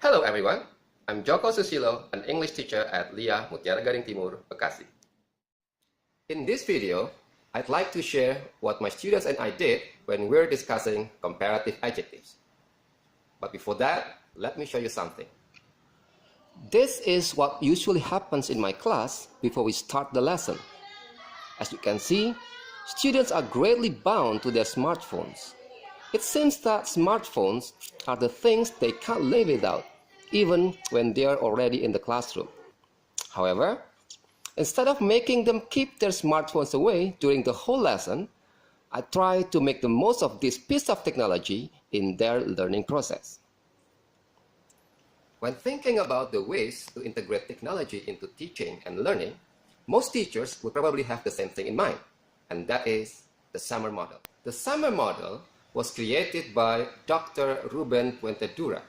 Hello everyone, I'm Djoko an English teacher at LIA Mutiara Gading Timur, Bekasi. In this video, I'd like to share what my students and I did when we're discussing comparative adjectives. But before that, let me show you something. This is what usually happens in my class before we start the lesson. As you can see, students are greatly bound to their smartphones. It seems that smartphones are the things they can't live without, even when they are already in the classroom. However, instead of making them keep their smartphones away during the whole lesson, I try to make the most of this piece of technology in their learning process. When thinking about the ways to integrate technology into teaching and learning, most teachers would probably have the same thing in mind, and that is the summer model. The summer model was created by Dr. Ruben Puentedura,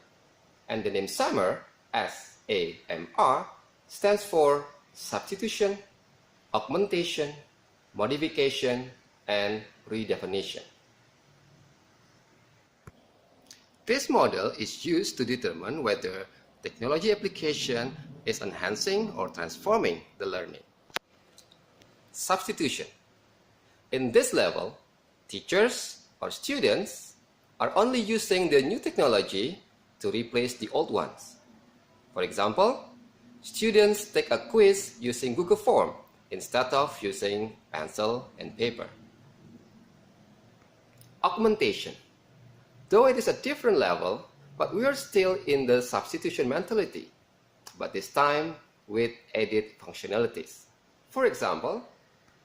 and the name summer, S-A-M-R, stands for substitution, augmentation, modification, and redefinition. This model is used to determine whether technology application is enhancing or transforming the learning. Substitution. In this level, teachers or students are only using the new technology to replace the old ones. For example, students take a quiz using Google Form instead of using pencil and paper. Augmentation. Though it is a different level, but we are still in the substitution mentality, but this time with added functionalities. For example,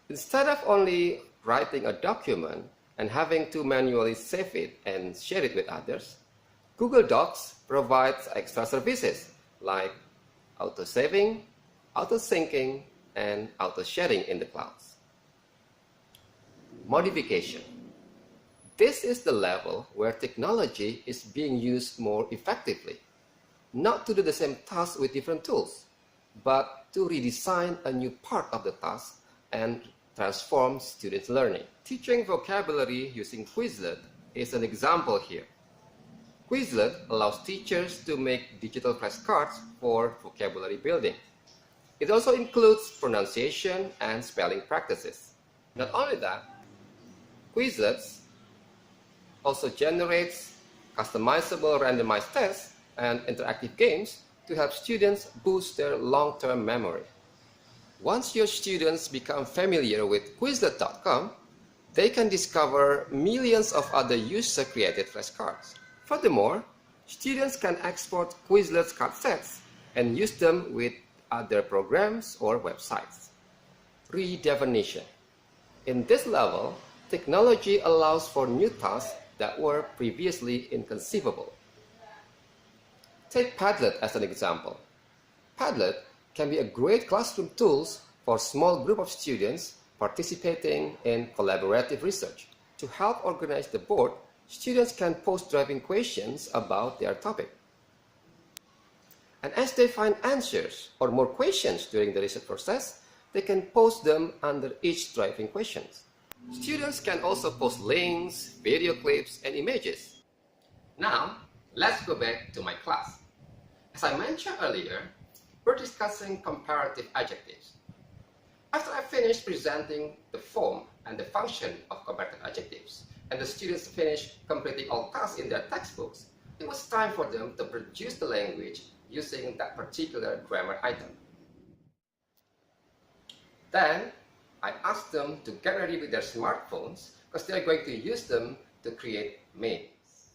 instead of only writing a document and having to manually save it and share it with others, Google Docs provides extra services like auto-saving, auto-syncing, and auto-sharing in the clouds. Modification. This is the level where technology is being used more effectively, not to do the same task with different tools, but to redesign a new part of the task and transform students' learning. Teaching vocabulary using Quizlet is an example here. Quizlet allows teachers to make digital flashcards for vocabulary building. It also includes pronunciation and spelling practices. Not only that, Quizlet also generates customizable randomized tests and interactive games to help students boost their long-term memory. Once your students become familiar with Quizlet.com, they can discover millions of other user-created flashcards. Furthermore, students can export Quizlet's card sets and use them with other programs or websites. Redefinition. In this level, technology allows for new tasks that were previously inconceivable. Take Padlet as an example. Padlet can be a great classroom tool for a small group of students participating in collaborative research. To help organize the board, students can post driving questions about their topic. And as they find answers or more questions during the research process, they can post them under each driving question. Students can also post links, video clips, and images. Now, let's go back to my class. As I mentioned earlier, we're discussing comparative adjectives. After I finished presenting the form and the function of comparative adjectives, and the students finished completing all tasks in their textbooks, it was time for them to produce the language using that particular grammar item. Then, I asked them to get ready with their smartphones because they're going to use them to create memes.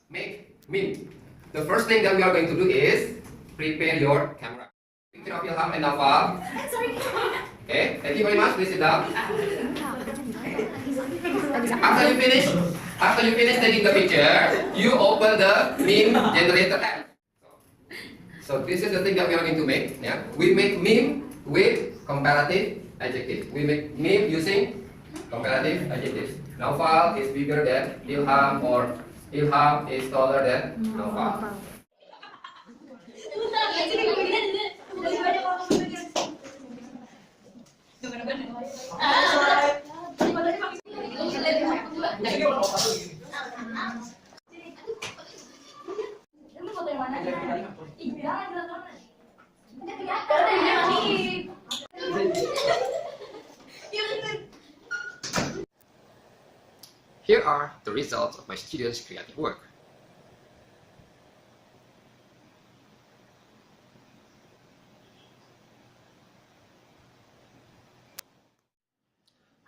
Meme. The first thing that we are going to do is prepare your camera. Picture of Ilham and Naufal. Okay, thank you very much. Please sit down. After you finish taking the picture, you open the meme generator app. So this is the thing that we are going to make. Yeah, we make meme with comparative adjectives. We make meme using comparative adjectives. Naufal is bigger than Ilham, or Ilham is taller than Naufal. Here are the results of my students' creative work.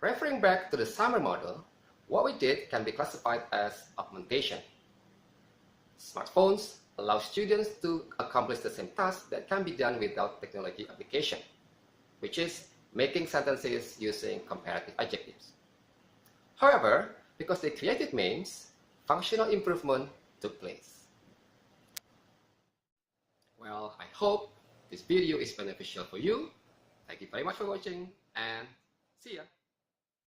Referring back to the summer model, what we did can be classified as augmentation. Smartphones allow students to accomplish the same task that can be done without technology application, which is making sentences using comparative adjectives. However, because they created memes, functional improvement took place. Well, I hope this video is beneficial for you. Thank you very much for watching and see ya!